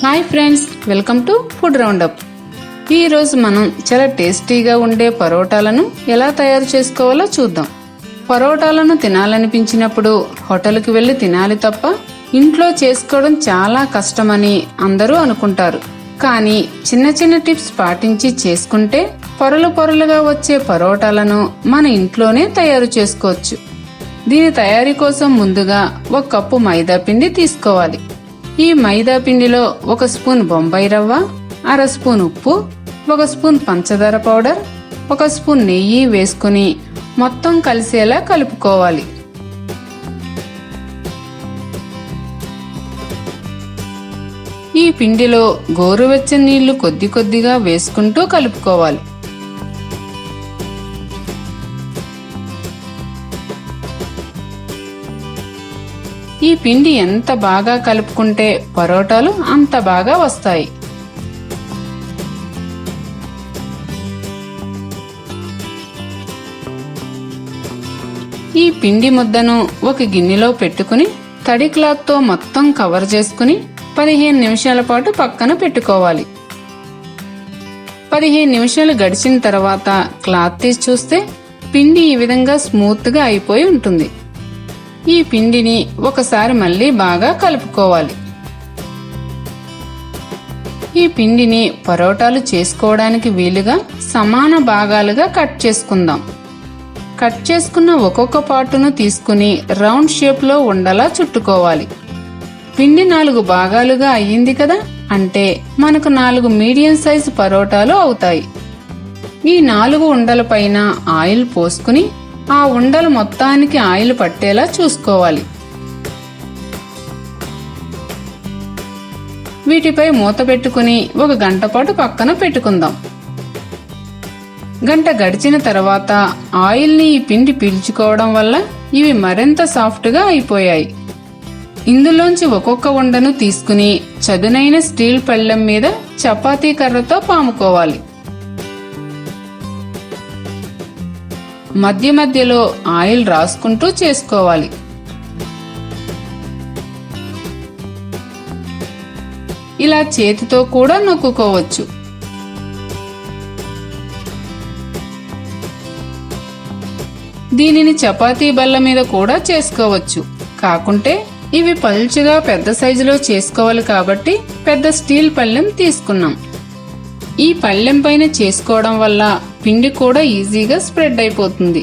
Hi friends, welcome to food roundup. ఈరోజు మనం చాలా టేస్టీగా ఉండే పరోటాలను ఎలా తయారు చేసుకోవాలో చూద్దాం. పరోటాలను తినాలనిపించినప్పుడు హోటల్కి వెళ్ళి తినాలి తప్ప ఇంట్లో చేసుకోవడం చాలా కష్టమని అందరూ అనుకుంటారు. కానీ చిన్న చిన్న టిప్స్ పాటించి చేసుకుంటే పొరలు పొరలుగా వచ్చే పరోటాలను మన ఇంట్లోనే తయారు చేసుకోవచ్చు. దీని తయారీ కోసం ముందుగా 1 కప్పు మైదా పిండి తీసుకోవాలి. ఈ మైదా పిండిలో 1 స్పూన్ బొంబాయి రవ్వ, 1/2 స్పూన్ ఉప్పు, 1 స్పూన్ పంచదార పౌడర్, 1 స్పూన్ నెయ్యి వేసుకుని మొత్తం కలిసేలా కలుపుకోవాలి. ఈ పిండిలో గోరువెచ్చని నీళ్లు కొద్ది కొద్దిగా వేసుకుంటూ కలుపుకోవాలి. ఈ పిండి ఎంత బాగా కలుపుకుంటే పరోటాలు అంత బాగా వస్తాయి. ఈ పిండి ముద్దను ఒక గిన్నెలో పెట్టుకుని తడి క్లాత్ తో మొత్తం కవర్ చేసుకుని 15 నిమిషాల పాటు పక్కన పెట్టుకోవాలి. 15 నిమిషాలు గడిచిన తర్వాత క్లాత్ తీసి చూస్తే పిండి ఈ విధంగా స్మూత్ గా అయిపోయి ఉంటుంది. ఈ పిండిని ఒకసారి మళ్ళీ బాగా కలుపుకోవాలి. ఈ పిండిని పరోటాలు చేసుకోవడానికి వీలుగా సమాన భాగాలుగా కట్ చేసుకుందాం. కట్ చేసుకున్న ఒక్కొక్క పార్టును తీసుకుని రౌండ్ షేప్ లో ఉండలా చుట్టుకోవాలి. పిండి 4 భాగాలుగా అయ్యింది కదా, అంటే మనకు 4 మీడియం సైజు పరోటాలు అవుతాయి. ఈ 4 ఉండల పైన ఆయిల్ పోసుకుని ఆ ఉండలు మొత్తానికి ఆయిల్ పట్టేలా చూసుకోవాలి. వీటిపై మూత పెట్టుకుని 1 గంట పాటు పక్కన పెట్టుకుందాం. గంట గడిచిన తర్వాత ఆయిల్ ని ఈ పిండి పీల్చుకోవడం వల్ల ఇవి మరింత సాఫ్ట్ గా అయిపోయాయి. ఇందులోంచి ఒక్కొక్క ఉండను తీసుకుని చదునైన స్టీల్ పళ్ళెం మీద చపాతీ కర్రతో పాముకోవాలి. మధ్య మధ్యలో ఆయిల్ రాసుకుంటూ చేసుకోవాలి. ఇలా చేతితో కూడా నొక్కుకోవచ్చు. దీనిని చపాతీ బల్ల మీద కూడా చేసుకోవచ్చు. కాకుంటే ఇవి పల్చగా పెద్ద సైజులో చేసుకోవాలి కాబట్టి పెద్ద స్టీల్ పళ్ళెం తీసుకున్నాం. ఈ పళ్ళెం పైన చేసుకోవడం వల్ల పిండి కూడా ఈజీగా స్ప్రెడ్ అయిపోతుంది.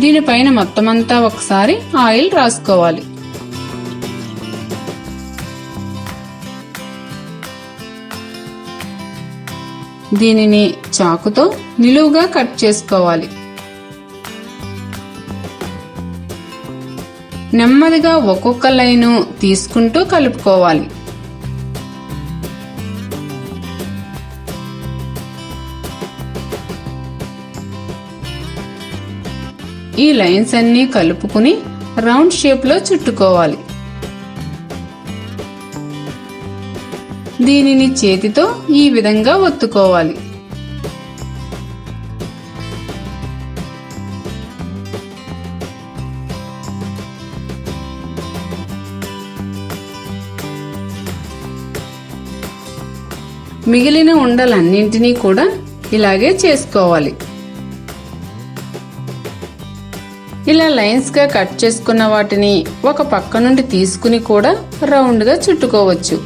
దీనిపైన మొత్తమంతా ఒకసారి ఆయిల్ రాసుకోవాలి. దీనిని చాకుతో నిలువుగా కట్ చేసుకోవాలి. నెమ్మదిగా ఒక్కొక్క లైను తీసుకుంటూ కలుపుకోవాలి. ఈ లైన్స్ అన్ని కలుపుకుని రౌండ్ షేప్ లో చుట్టుకోవాలి. దీనిని చేతితో ఈ విధంగా ఒత్తుకోవాలి. మిగిలిన ఉండలన్నింటినీ కూడా ఇలాగే చేసుకోవాలి. ఇలా లైన్స్ గా కట్ చేసుకున్న వాటిని ఒక పక్క నుండి తీసుకుని కూడా రౌండ్ గా చుట్టుకోవచ్చు.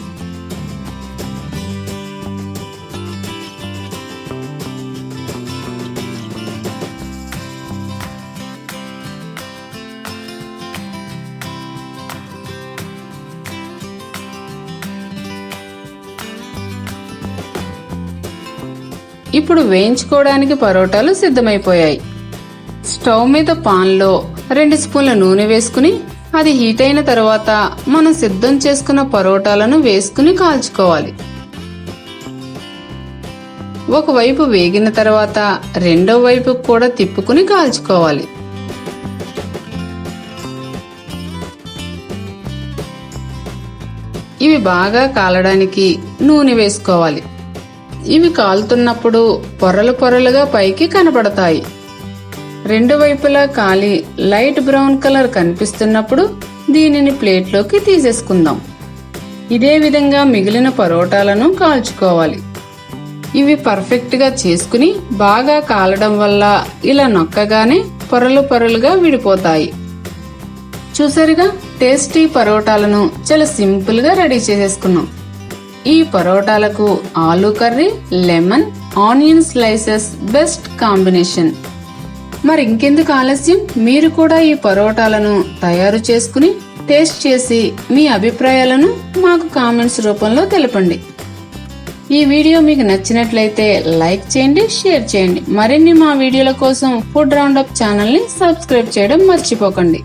ఇప్పుడు వేయించుకోవడానికి పరోటాలు సిద్ధమైపోయాయి. స్టవ్ మీద పాన్ లో 2 స్పూన్ల నూనె వేసుకుని అది హీట్ అయిన తర్వాత మనం సిద్ధం చేసుకున్న పరోటాలను వేసుకుని కాల్చుకోవాలి. ఒకవైపు వేగిన తర్వాత రెండో వైపు కూడా తిప్పుకుని కాల్చుకోవాలి. ఇవి బాగా కాలడానికి నూనె వేసుకోవాలి. ఇవి కాలుతున్నప్పుడు పొరలు పొరలుగా పైకి కనపడతాయి. రెండు వైపులా కాలి లైట్ బ్రౌన్ కలర్ కనిపిస్తున్నప్పుడు దీనిని ప్లేట్లోకి తీసేసుకుందాం. ఇదే విధంగా మిగిలిన పరోటాలను కాల్చుకోవాలి. ఇవి పర్ఫెక్ట్గా చేసుకుని బాగా కాలడం వల్ల ఇలా నొక్కగానే పొరలు పొరలుగా విడిపోతాయి. చూసారుగా, టేస్టీ పరోటాలను చాలా సింపుల్గా రెడీ చేసేసుకున్నాం. ఈ పరోటాలకు ఆలూ curry, lemon, onion slices best combination. మరి ఇంకెందుకు ఆలస్యం, మీరు కూడా ఈ పరోటాలను తయారు చేసుకుని టేస్ట్ చేసి మీ అభిప్రాయాలను మాకు కామెంట్స్ రూపంలో తెలపండి. ఈ వీడియో మీకు నచ్చినట్లయితే లైక్ చేయండి, షేర్ చేయండి. మరిన్ని మా వీడియోల కోసం ఫుడ్ రౌండప్ ఛానల్ని సబ్స్క్రైబ్ చేయడం మర్చిపోకండి.